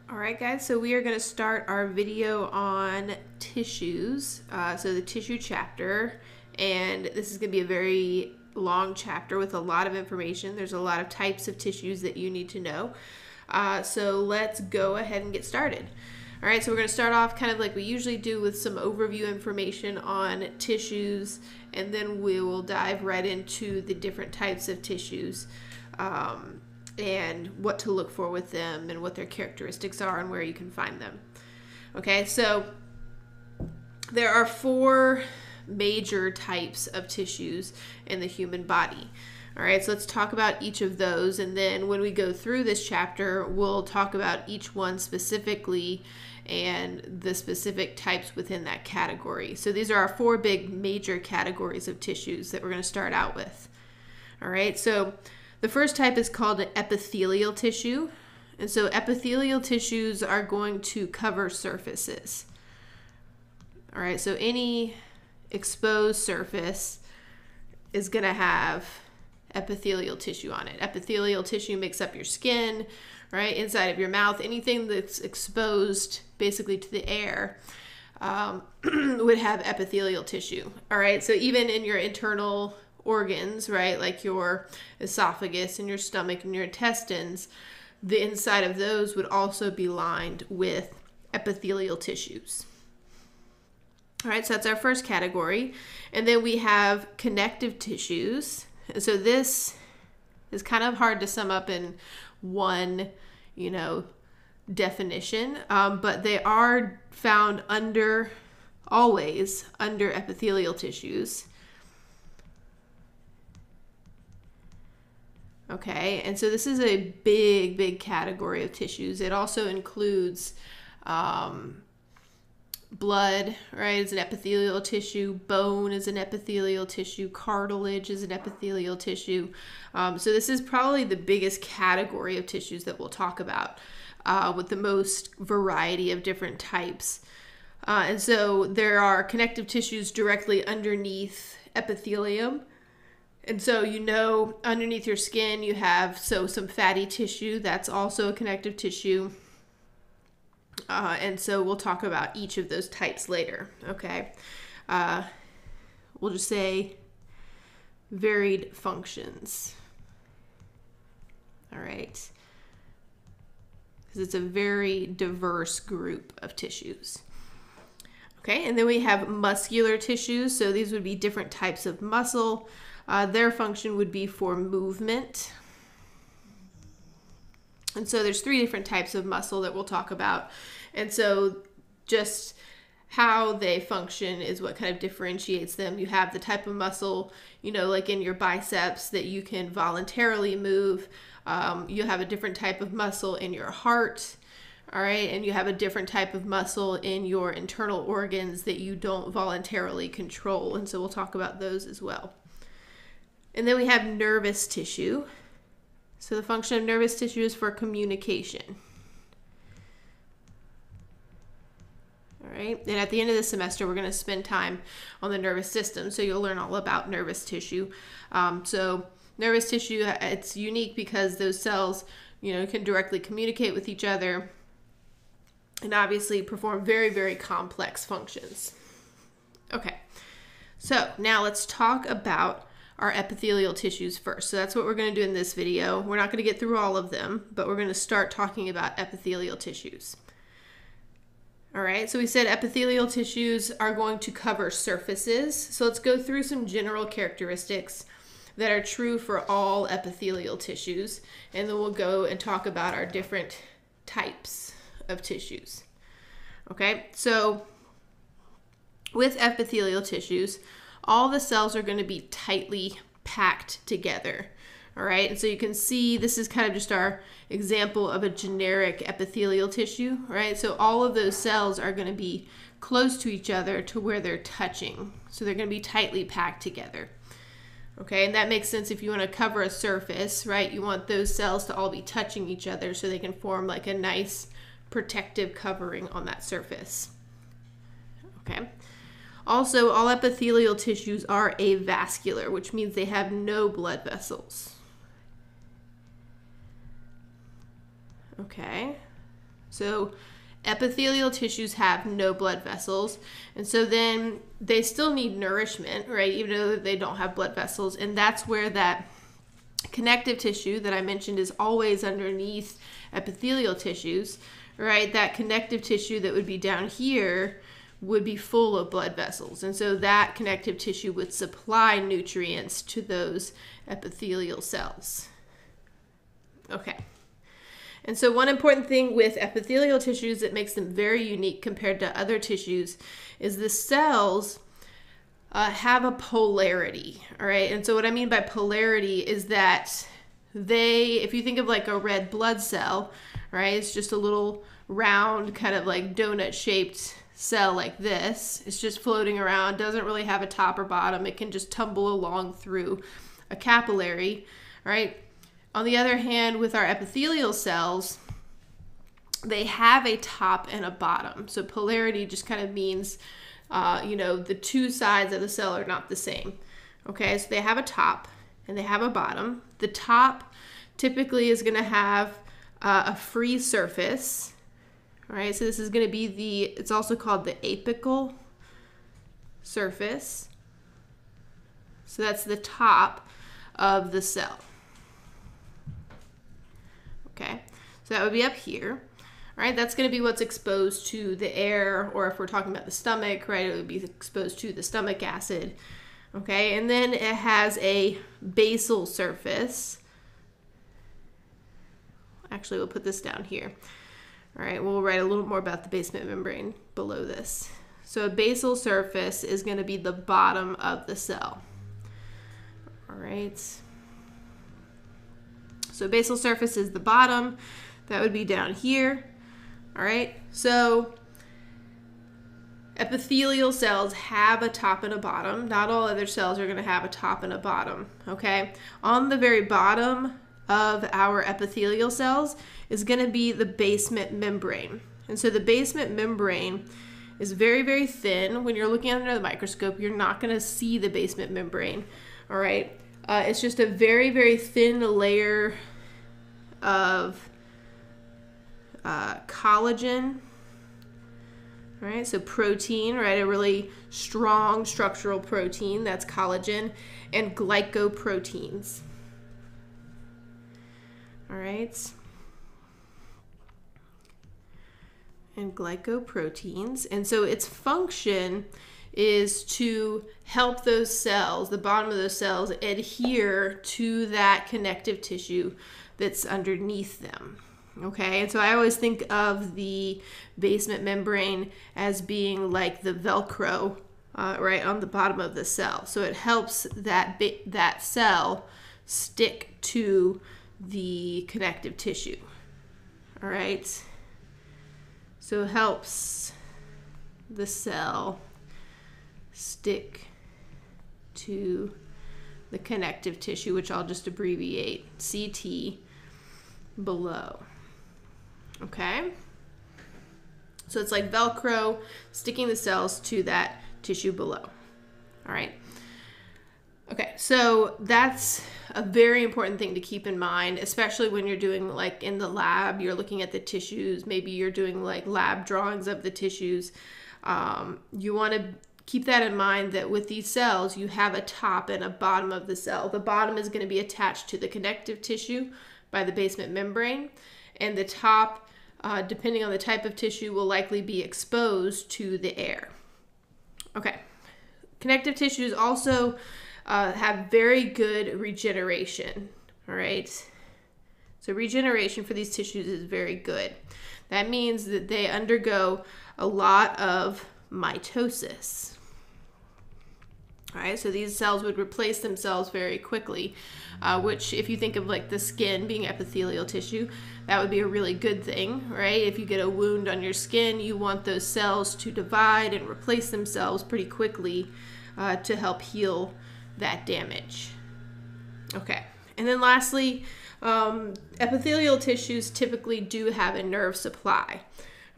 All right, guys, so we are going to start our video on tissues, so the tissue chapter, and this is going to be a very long chapter with a lot of information. There's a lot of types of tissues that you need to know, so let's go ahead and get started. All right, so we're going to start off kind of like we usually do with some overview information on tissues, and then we will dive right into the different types of tissues. And what to look for with them and what their characteristics are and where you can find them. Okay, so there are 4 major types of tissues in the human body. All right, so let's talk about each of those, and then when we go through this chapter, we'll talk about each one specifically and the specific types within that category. So these are our 4 big major categories of tissues that we're going to start out with. All right, so the first type is called an epithelial tissue. And so epithelial tissues are going to cover surfaces. All right, so any exposed surface is going to have epithelial tissue on it. Epithelial tissue makes up your skin, right, inside of your mouth. Anything that's exposed basically to the air would have epithelial tissue. All right, so even in your internal organs, right, like your esophagus and your stomach and your intestines, the inside of those would also be lined with epithelial tissues. All right, so that's our first category. And then we have connective tissues. And so this is kind of hard to sum up in one, definition, but they are found always under epithelial tissues. Okay, and so this is a big category of tissues. It also includes blood, right, is an epithelial tissue. Bone is an epithelial tissue. Cartilage is an epithelial tissue. So this is probably the biggest category of tissues that we'll talk about with the most variety of different types. And so there are connective tissues directly underneath epithelium. And so, underneath your skin, you have some fatty tissue. That's also a connective tissue. And so we'll talk about each of those types later, okay? We'll just say varied functions. All right? Because it's a very diverse group of tissues. Okay, and then we have muscular tissues. So these would be different types of muscle. Their function would be for movement. And so there's 3 different types of muscle that we'll talk about. And so just how they function is what kind of differentiates them. You have the type of muscle, like in your biceps that you can voluntarily move. You have a different type of muscle in your heart. All right, and you have a different type of muscle in your internal organs that you don't voluntarily control. And so we'll talk about those as well. And then we have nervous tissue. So the function of nervous tissue is for communication. All right, and at the end of the semester, we're going to spend time on the nervous system, so you'll learn all about nervous tissue. So nervous tissue, it's unique because those cells, can directly communicate with each other and obviously perform very complex functions. Okay, so now let's talk about our epithelial tissues first. So that's what we're going to do in this video. We're not going to get through all of them, but we're going to start talking about epithelial tissues. All right, so we said epithelial tissues are going to cover surfaces. So let's go through some general characteristics that are true for all epithelial tissues, and then we'll go and talk about our different types of tissues. Okay, so with epithelial tissues, all the cells are going to be tightly packed together. All right, and so you can see this is kind of just our example of a generic epithelial tissue, right? So all of those cells are going to be close to each other to where they're touching. So they're going to be tightly packed together. Okay, and that makes sense if you want to cover a surface, right? You want those cells to all be touching each other so they can form like a nice protective covering on that surface. Okay. Also, all epithelial tissues are avascular, which means they have no blood vessels. Okay, So epithelial tissues have no blood vessels, and so then they still need nourishment, right, even though they don't have blood vessels. And that's where that connective tissue that I mentioned is always underneath epithelial tissues, right? That connective tissue that would be down here would be full of blood vessels, and so that connective tissue would supply nutrients to those epithelial cells. Okay. And so one important thing with epithelial tissues that makes them very unique compared to other tissues is the cells have a polarity, all right? And so what I mean by polarity is that if you think of like a red blood cell, right, it's just a little round kind of like donut shaped cell like this. It's just floating around, doesn't really have a top or bottom. It can just tumble along through a capillary, right? On the other hand, with our epithelial cells, they have a top and a bottom. So polarity just kind of means, the two sides of the cell are not the same. Okay, so they have a top and they have a bottom. The top typically is going to have a free surface. All right, so this is going to be it's also called the apical surface. So that's the top of the cell. Okay, so that would be up here. All right, that's going to be what's exposed to the air, or if we're talking about the stomach, right, it would be exposed to the stomach acid. Okay, and then it has a basal surface. Actually, we'll put this down here. All right, we'll write a little more about the basement membrane below this. So a basal surface is going to be the bottom of the cell. All right. So basal surface is the bottom. That would be down here. All right. So epithelial cells have a top and a bottom. Not all other cells are going to have a top and a bottom. Okay. On the very bottom of our epithelial cells is going to be the basement membrane. And so the basement membrane is very, very thin. When you're looking under the microscope, you're not going to see the basement membrane. All right. It's just a very, very thin layer of collagen, right? So protein, right? A really strong structural protein, that's collagen, and glycoproteins. All right. And glycoproteins. And so its function is to help those cells, the bottom of those cells, adhere to that connective tissue that's underneath them. Okay, and so I always think of the basement membrane as being like the Velcro right on the bottom of the cell. So it helps that cell stick to the connective tissue. All right, so it helps the cell stick to the connective tissue, which I'll just abbreviate CT below. Okay, so it's like Velcro sticking the cells to that tissue below. All right. Okay, so that's a very important thing to keep in mind, especially when you're doing like in the lab, you're looking at the tissues, maybe you're doing like lab drawings of the tissues. You want to keep that in mind, that with these cells, you have a top and a bottom of the cell. The bottom is going to be attached to the connective tissue by the basement membrane, and the top, depending on the type of tissue, will likely be exposed to the air. Okay, connective tissues also have very good regeneration, all right? So regeneration for these tissues is very good. That means that they undergo a lot of mitosis. All right, so these cells would replace themselves very quickly, which if you think of like the skin being epithelial tissue, that would be a really good thing, right? If you get a wound on your skin, you want those cells to divide and replace themselves pretty quickly to help heal that damage. Okay, and then lastly, epithelial tissues typically do have a nerve supply.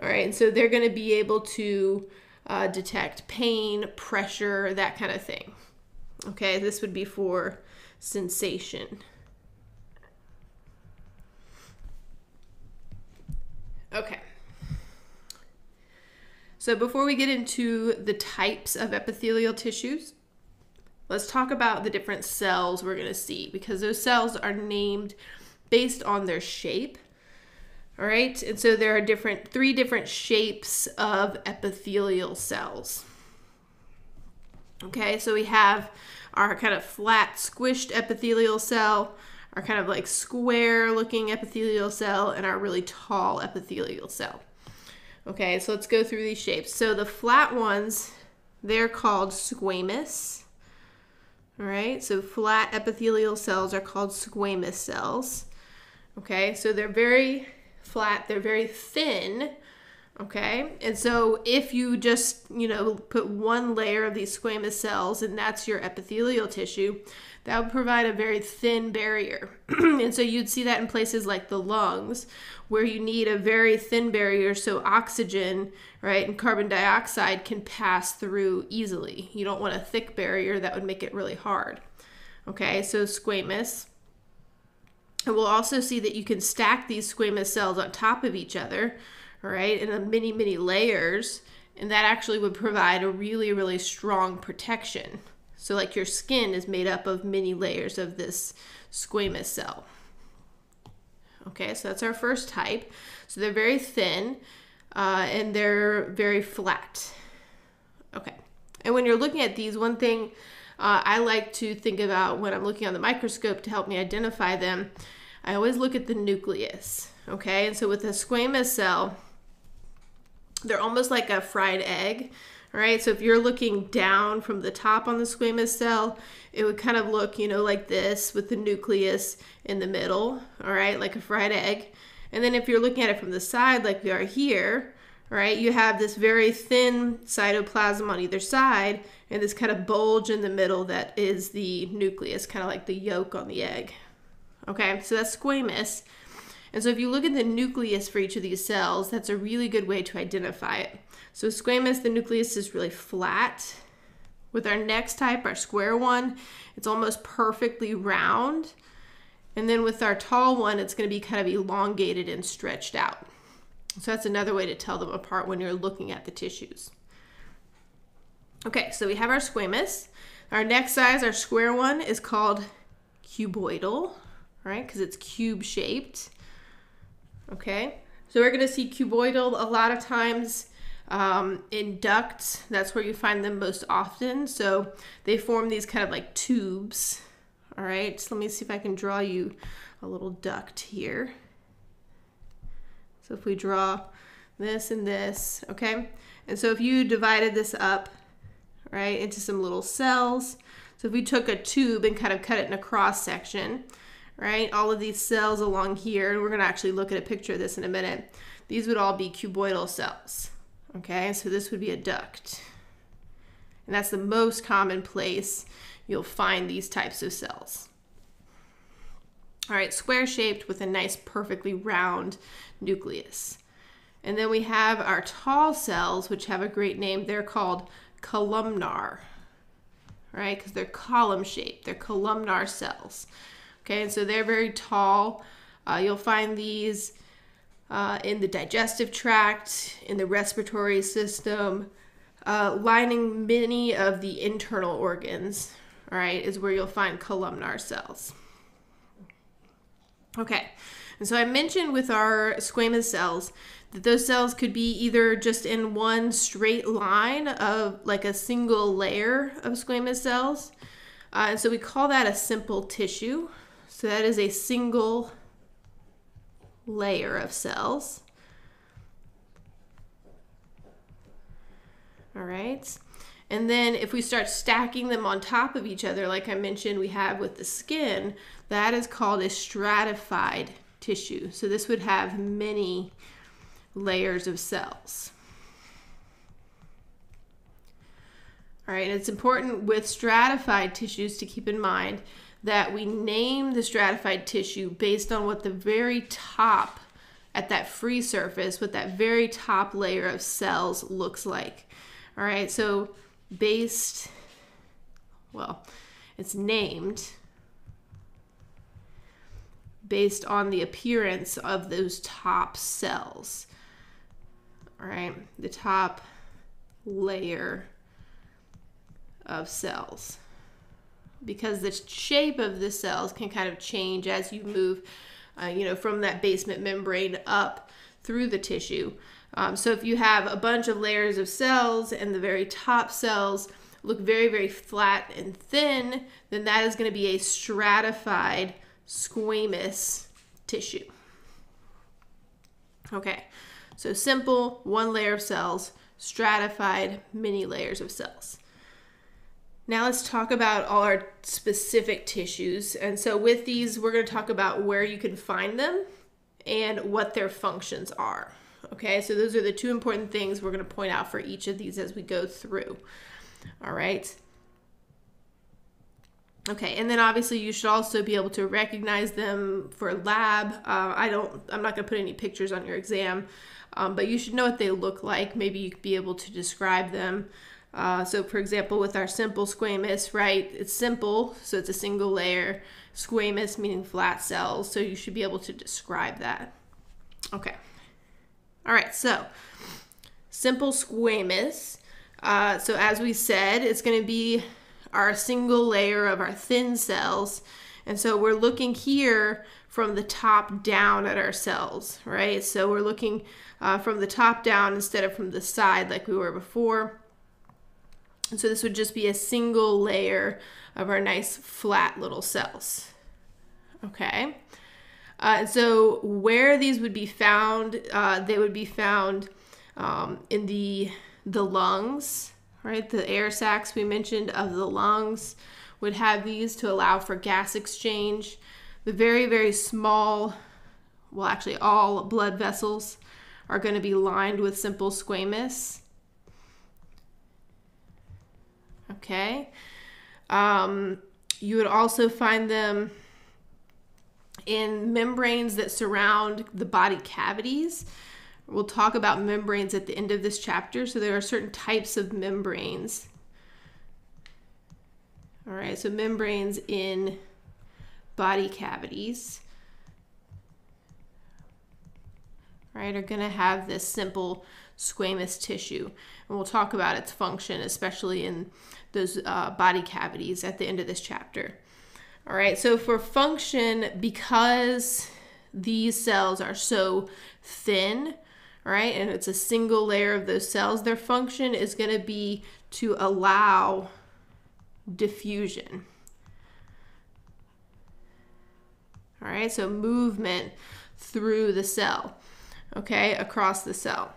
All right, and so they're going to be able to detect pain, pressure, that kind of thing. Okay, this would be for sensation. Okay, So before we get into the types of epithelial tissues, let's talk about the different cells we're going to see, because those cells are named based on their shape. All right, and so there are three different shapes of epithelial cells. Okay, so we have our kind of flat, squished epithelial cell, our kind of like square looking epithelial cell, and our really tall epithelial cell. Okay, so let's go through these shapes. So the flat ones, they're called squamous. All right, so flat epithelial cells are called squamous cells. Okay, so they're very flat, they're very thin. Okay, and so if you just, put one layer of these squamous cells and that's your epithelial tissue, that would provide a very thin barrier. And so you'd see that in places like the lungs, where you need a very thin barrier so oxygen, right, and carbon dioxide can pass through easily. You don't want a thick barrier, that would make it really hard. Okay, so squamous. And we'll also see that you can stack these squamous cells on top of each other, all right, in many, many layers, and that actually would provide a really, really strong protection. So like your skin is made up of many layers of this squamous cell. Okay, so that's our first type. So they're very thin and they're very flat. Okay, and when you're looking at these, one thing I like to think about when I'm looking on the microscope to help me identify them, I always look at the nucleus. Okay, and so with a squamous cell, they're almost like a fried egg. All right, so if you're looking down from the top on the squamous cell, it would kind of look, like this with the nucleus in the middle, all right, like a fried egg. And then if you're looking at it from the side, like we are here, all right, you have this very thin cytoplasm on either side and this kind of bulge in the middle that is the nucleus, kind of like the yolk on the egg. Okay, so that's squamous. And so if you look at the nucleus for each of these cells, that's a really good way to identify it. So squamous, the nucleus is really flat. With our next type, our square one, it's almost perfectly round. And then with our tall one, it's going to be kind of elongated and stretched out. So that's another way to tell them apart when you're looking at the tissues. Okay, so we have our squamous. Our next size, our square one, is called cuboidal, right? Because it's cube shaped. Okay, so we're going to see cuboidal a lot of times in ducts. That's where you find them most often. So they form these kind of like tubes. All right, so let me see if I can draw you a little duct here. So if we draw this and this, okay, and so if you divided this up, right, into some little cells, so if we took a tube and kind of cut it in a cross section, right, all of these cells along here, and we're going to actually look at a picture of this in a minute, these would all be cuboidal cells. Okay, so this would be a duct. And that's the most common place you'll find these types of cells. All right, square shaped with a nice perfectly round nucleus. And then we have our tall cells, which have a great name. They're called columnar, right, because they're column shaped. They're columnar cells. Okay, and so they're very tall. You'll find these in the digestive tract, in the respiratory system, lining many of the internal organs, all right, is where you'll find columnar cells. Okay, and so I mentioned with our squamous cells that those cells could be either just in one straight line of like a single layer of squamous cells, and so we call that a simple tissue. So that is a single layer of cells. All right. And then if we start stacking them on top of each other, like I mentioned we have with the skin, that is called a stratified tissue. So this would have many layers of cells. All right, and it's important with stratified tissues to keep in mind that we name the stratified tissue based on what the very top, at that free surface, what that very top layer of cells looks like. All right, so it's named based on the appearance of those top cells. All right, the top layer of cells, because the shape of the cells can kind of change as you move, from that basement membrane up through the tissue. So if you have a bunch of layers of cells and the very top cells look very, very flat and thin, then that is going to be a stratified squamous tissue. Okay, so simple, one layer of cells, stratified, many layers of cells. Now let's talk about all our specific tissues. And so with these, we're going to talk about where you can find them and what their functions are. Okay, so those are the two important things we're going to point out for each of these as we go through. All right. Okay, and then obviously you should also be able to recognize them for lab. I'm not going to put any pictures on your exam, but you should know what they look like. Maybe you could be able to describe them. So for example, with our simple squamous, right, it's simple, so it's a single layer. Squamous meaning flat cells, so you should be able to describe that. Okay. All right, so simple squamous. So as we said, it's going to be our single layer of our thin cells. And so we're looking here from the top down at our cells, right? So we're looking from the top down instead of from the side like we were before. And so this would just be a single layer of our nice flat little cells. Okay. And so where these would be found, they would be found in the lungs, right? The air sacs we mentioned of the lungs would have these to allow for gas exchange. The very, very small, well, actually all blood vessels are going to be lined with simple squamous. Okay. You would also find them in membranes that surround the body cavities. We'll talk about membranes at the end of this chapter. So there are certain types of membranes. All right, so membranes in body cavities, right, are going to have this simple squamous tissue. And we'll talk about its function, especially in those body cavities at the end of this chapter. All right, so for function, because these cells are so thin, right, and it's a single layer of those cells, their function is going to be to allow diffusion. All right, so movement through the cell, okay, across the cell.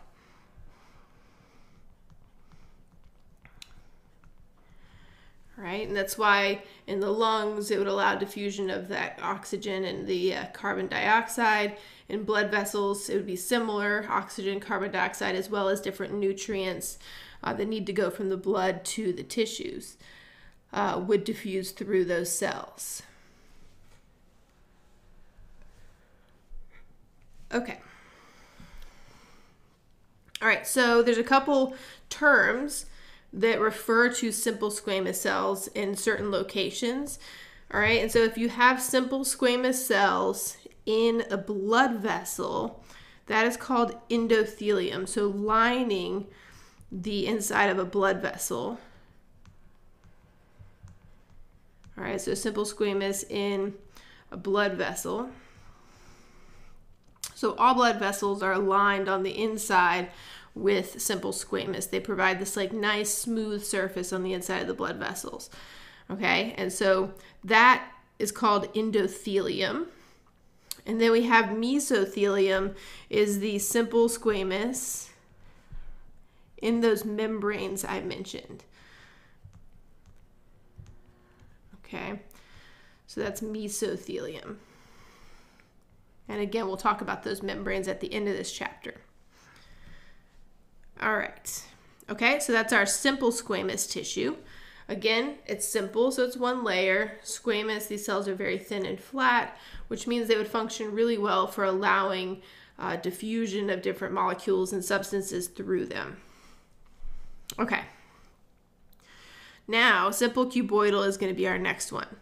Right, and that's why in the lungs it would allow diffusion of that oxygen and the carbon dioxide. In blood vessels it would be similar, oxygen, carbon dioxide, as well as different nutrients that need to go from the blood to the tissues would diffuse through those cells. Okay. All right, so there's a couple terms that refer to simple squamous cells in certain locations. All right, and so if you have simple squamous cells in a blood vessel, that is called endothelium, so lining the inside of a blood vessel. All right, so simple squamous in a blood vessel. So all blood vessels are lined on the inside with simple squamous. They provide this like nice smooth surface on the inside of the blood vessels. Okay, and so that is called endothelium. And then we have mesothelium, is the simple squamous in those membranes I mentioned. Okay, so that's mesothelium. And again, we'll talk about those membranes at the end of this chapter. All right. Okay, so that's our simple squamous tissue. Again, it's simple, so it's one layer. Squamous, these cells are very thin and flat, which means they would function really well for allowing diffusion of different molecules and substances through them. Okay. Now, simple cuboidal is going to be our next one.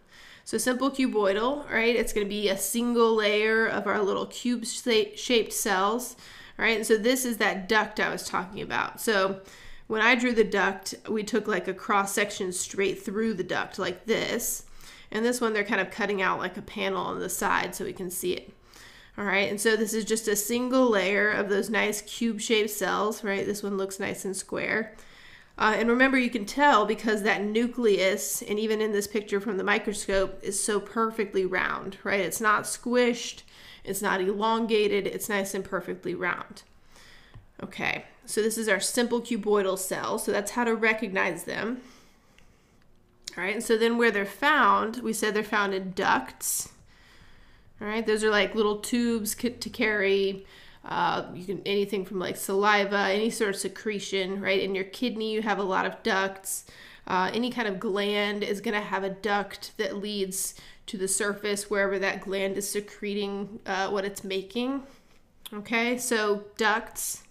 So simple cuboidal, right, it's going to be a single layer of our little cube-shaped cells. Right, and so this is that duct I was talking about. So when I drew the duct, we took like a cross section straight through the duct like this. And this one, they're kind of cutting out like a panel on the side so we can see it. All right, and so this is just a single layer of those nice cube-shaped cells, right? This one looks nice and square. And remember, you can tell because that nucleus, and even in this picture from the microscope, is so perfectly round, right? It's not squished, it's not elongated, it's nice and perfectly round. Okay, so this is our simple cuboidal cell, so that's how to recognize them. All right, and so then where they're found, we said they're found in ducts. All right, those are like little tubes to carry anything from like saliva, any sort of secretion, right? In your kidney, you have a lot of ducts. Any kind of gland is going to have a duct that leads to the surface wherever that gland is secreting what it's making. Okay, so ducts,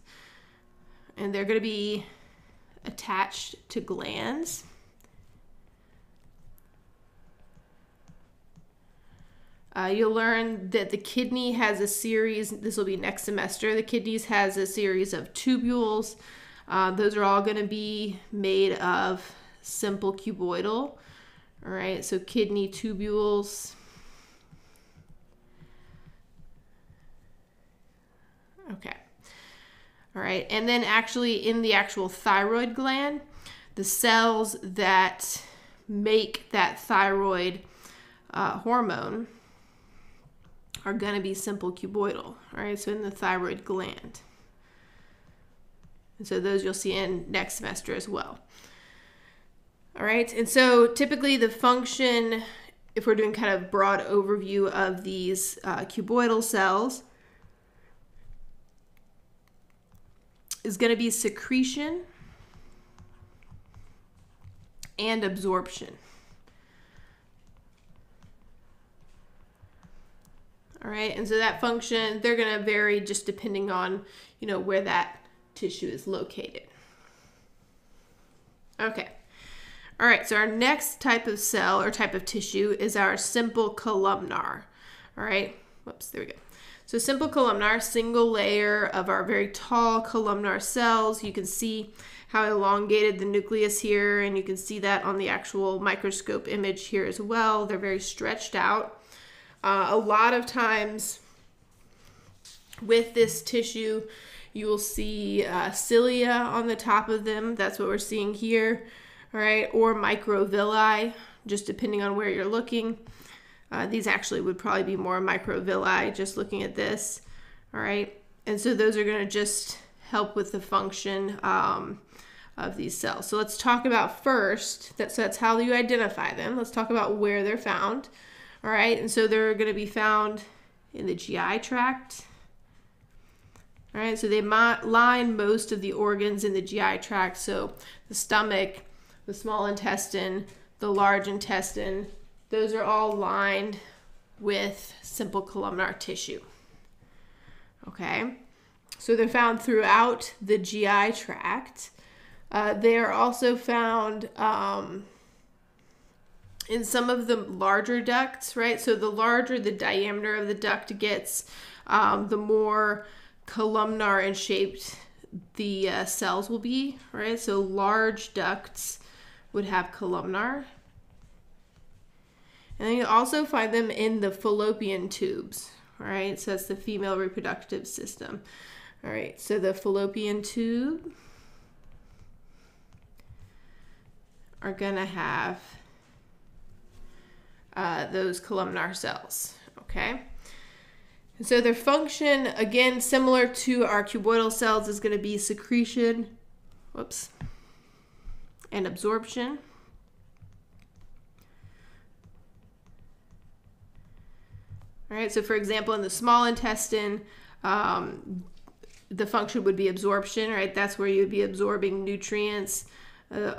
and they're going to be attached to glands. You'll learn that the kidney has a series, this will be next semester, the kidneys has a series of tubules. Those are all going to be made of simple cuboidal. All right, so kidney tubules. Okay. All right, and then actually in the actual thyroid gland, the cells that make that thyroid hormone are going to be simple cuboidal, all right? So in the thyroid gland. And so those you'll see in next semester as well. All right, and so typically the function, if we're doing kind of broad overview of these cuboidal cells, is going to be secretion and absorption. All right, and so that function, they're going to vary just depending on, where that tissue is located. Okay. All right, so our next type of cell or type of tissue is our simple columnar. All right, whoops, there we go. So simple columnar, single layer of our very tall columnar cells. You can see how elongated the nucleus here, and you can see that on the actual microscope image here as well. They're very stretched out. A lot of times with this tissue, you will see cilia on the top of them. That's what we're seeing here, all right, or microvilli, just depending on where you're looking. These actually would probably be more microvilli, just looking at this, all right? And so those are going to just help with the function of these cells. So let's talk about first, so that's how you identify them. Let's talk about where they're found. All right, and so they're going to be found in the GI tract. All right, so they line most of the organs in the GI tract. So the stomach, the small intestine, the large intestine, those are all lined with simple columnar tissue. Okay, so they're found throughout the GI tract. They are also found in some of the larger ducts, right? So the larger the diameter of the duct gets, the more columnar and shaped the cells will be, right? So large ducts would have columnar. And then you also find them in the fallopian tubes, right? So that's the female reproductive system. All right, so the fallopian tube are gonna have those columnar cells, okay? And so their function, again, similar to our cuboidal cells, is going to be secretion, and absorption. All right, so for example, in the small intestine, the function would be absorption, right? That's where you would be absorbing nutrients. So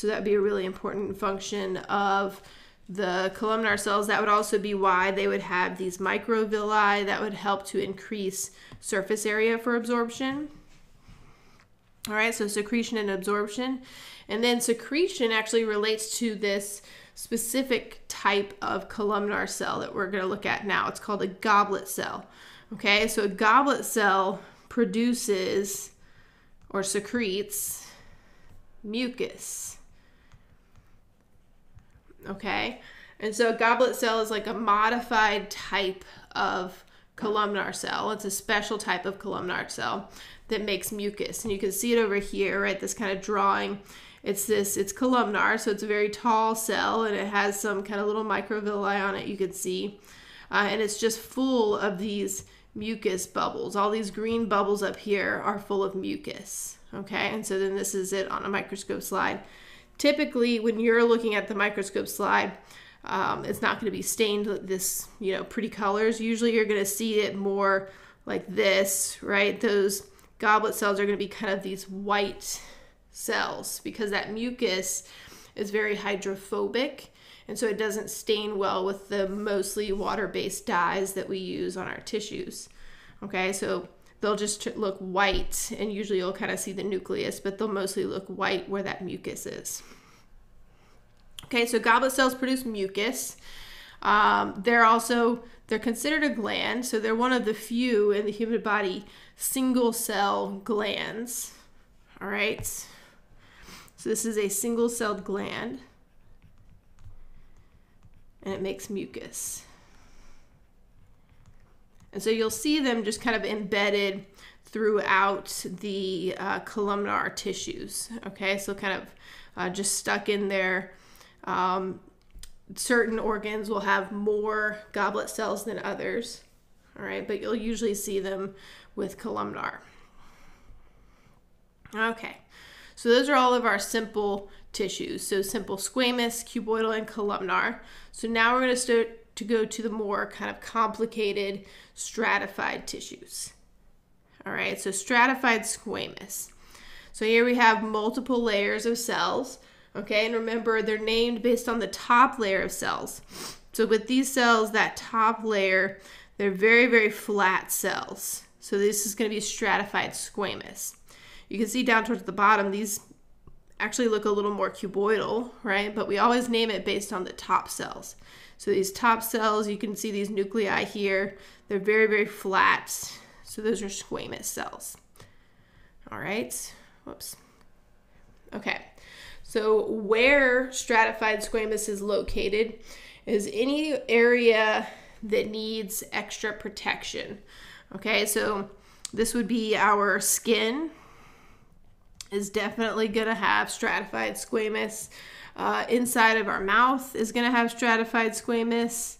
that would be a really important function of the columnar cells. That would also be why they would have these microvilli that would help to increase surface area for absorption. All right, so secretion and absorption. And then secretion actually relates to this specific type of columnar cell that we're going to look at now. It's called a goblet cell. Okay, so a goblet cell produces or secretes mucus. Okay, and so a goblet cell is like a modified type of columnar cell. It's a special type of columnar cell that makes mucus, and you can see it over here, right? This kind of drawing. It's columnar, so it's a very tall cell, and it has some kind of little microvilli on it, you can see, and it's just full of these mucus bubbles. All these green bubbles up here are full of mucus. Okay, and so then this is it on a microscope slide. Typically, when you're looking at the microscope slide, it's not going to be stained this, pretty colors. Usually you're going to see it more like this, right? Those goblet cells are going to be kind of these white cells because that mucus is very hydrophobic, and so it doesn't stain well with the mostly water-based dyes that we use on our tissues. Okay, so they'll just look white, and usually you'll kind of see the nucleus, but they'll mostly look white where that mucus is. Okay, so goblet cells produce mucus. They're considered a gland, so they're one of the few in the human body single cell glands. All right, so this is a single celled gland, and it makes mucus. And so you'll see them just kind of embedded throughout the columnar tissues. Okay, so kind of just stuck in there. Certain organs will have more goblet cells than others. All right, but you'll usually see them with columnar. Okay, so those are all of our simple tissues. So simple squamous, cuboidal, and columnar. So now we're going to start to go to the more kind of complicated stratified tissues. All right, so stratified squamous. So here we have multiple layers of cells. Okay, and remember they're named based on the top layer of cells. So with these cells, that top layer, they're very, very flat cells. So this is going to be stratified squamous. You can see down towards the bottom, these actually look a little more cuboidal, right? But we always name it based on the top cells. So these top cells, you can see these nuclei here. They're very, very flat. So those are squamous cells. All right. Whoops. Okay. So where stratified squamous is located is any area that needs extra protection. Okay, so this would be our skin is definitely going to have stratified squamous. Inside of our mouth is going to have stratified squamous.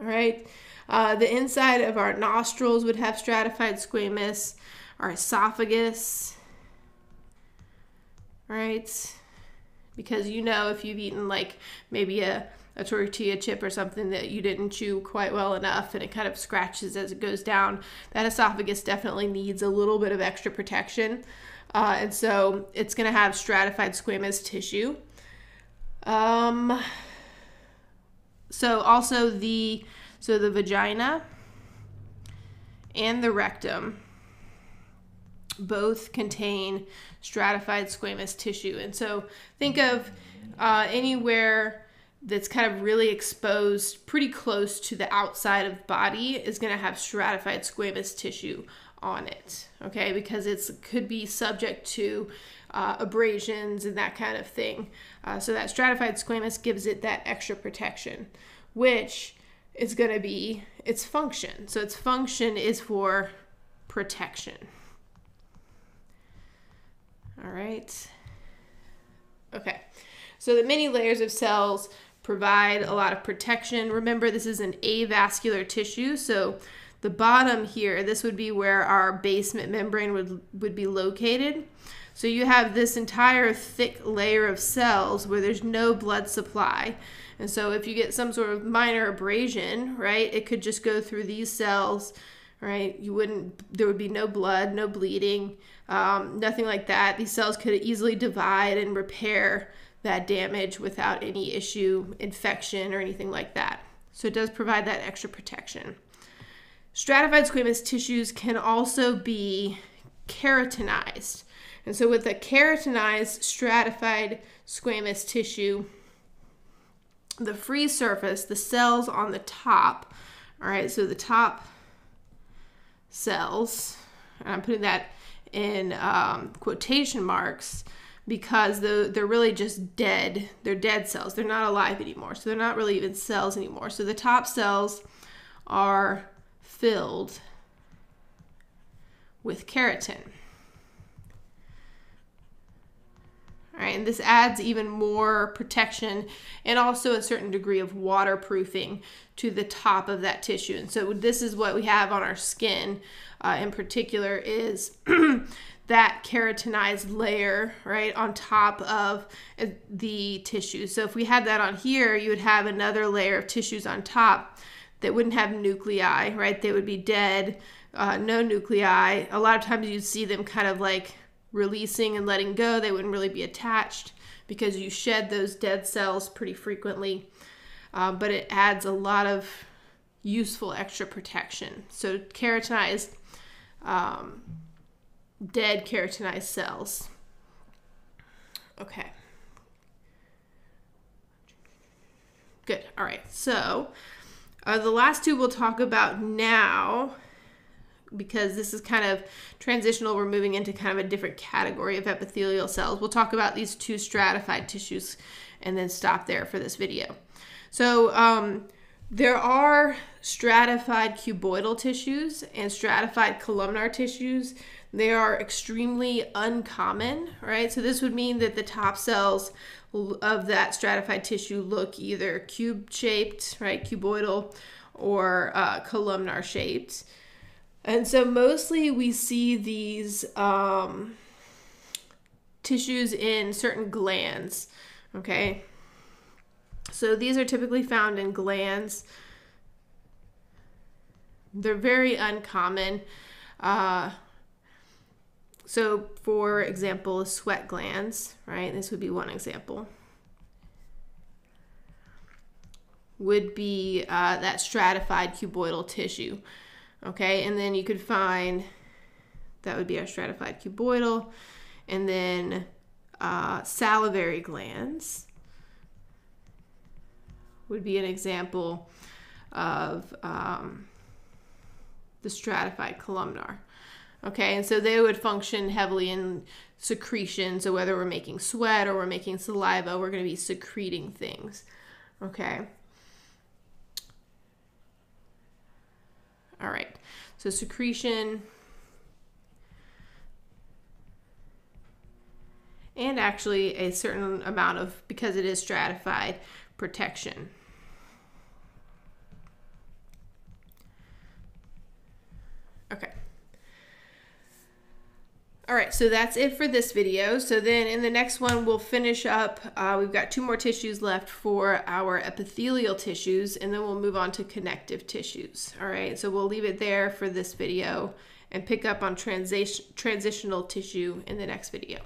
All right, the inside of our nostrils would have stratified squamous. Our esophagus, right? Because if you've eaten like maybe a tortilla chip or something that you didn't chew quite well enough and it kind of scratches as it goes down, that esophagus definitely needs a little bit of extra protection. And so it's going to have stratified squamous tissue. So also the vagina and the rectum both contain stratified squamous tissue. And so think of anywhere that's kind of really exposed pretty close to the outside of the body is going to have stratified squamous tissue on it, okay, because it could be subject to abrasions and that kind of thing. So that stratified squamous gives it that extra protection, which is going to be its function. So its function is for protection. All right. Okay. So the many layers of cells provide a lot of protection. Remember, this is an avascular tissue. So the bottom here, this would be where our basement membrane would be located. So you have this entire thick layer of cells where there's no blood supply. And so if you get some sort of minor abrasion, right, it could just go through these cells, right? There would be no blood, no bleeding, nothing like that. These cells could easily divide and repair that damage without any issue, infection, or anything like that. So it does provide that extra protection. Stratified squamous tissues can also be keratinized. And so with a keratinized stratified squamous tissue, the free surface, the cells on the top, all right, so the top cells, and I'm putting that in quotation marks because they're really just dead. They're dead cells. They're not alive anymore. So they're not really even cells anymore. So the top cells are filled with keratin. All right, and this adds even more protection and also a certain degree of waterproofing to the top of that tissue. And so this is what we have on our skin in particular is that keratinized layer, right, on top of the tissue. So if we had that on here, you would have another layer of tissues on top that wouldn't have nuclei, right? They would be dead, no nuclei. A lot of times you'd see them kind of like releasing and letting go. They wouldn't really be attached because you shed those dead cells pretty frequently. But it adds a lot of useful extra protection. So keratinized, dead keratinized cells. Okay. Good. All right. So the last two we'll talk about now, because this is kind of transitional. We're moving into kind of a different category of epithelial cells. We'll talk about these two stratified tissues and then stop there for this video. So there are stratified cuboidal tissues and stratified columnar tissues. They are extremely uncommon, right? So this would mean that the top cells of that stratified tissue look either cube-shaped, right, cuboidal, or columnar shaped. And so mostly we see these tissues in certain glands, okay? So these are typically found in glands. They're very uncommon. So for example, sweat glands, right? This would be one example. Would be that stratified cuboidal tissue. Okay, and then you could find, that would be our stratified cuboidal, and then salivary glands would be an example of the stratified columnar. Okay, and so they would function heavily in secretion. So whether we're making sweat or we're making saliva, we're going to be secreting things. Okay. All right, so secretion and actually a certain amount of, because it is stratified, protection. Okay. All right, so that's it for this video. So then in the next one, we'll finish up. We've got two more tissues left for our epithelial tissues, and then we'll move on to connective tissues. All right, so we'll leave it there for this video and pick up on transitional tissue in the next video.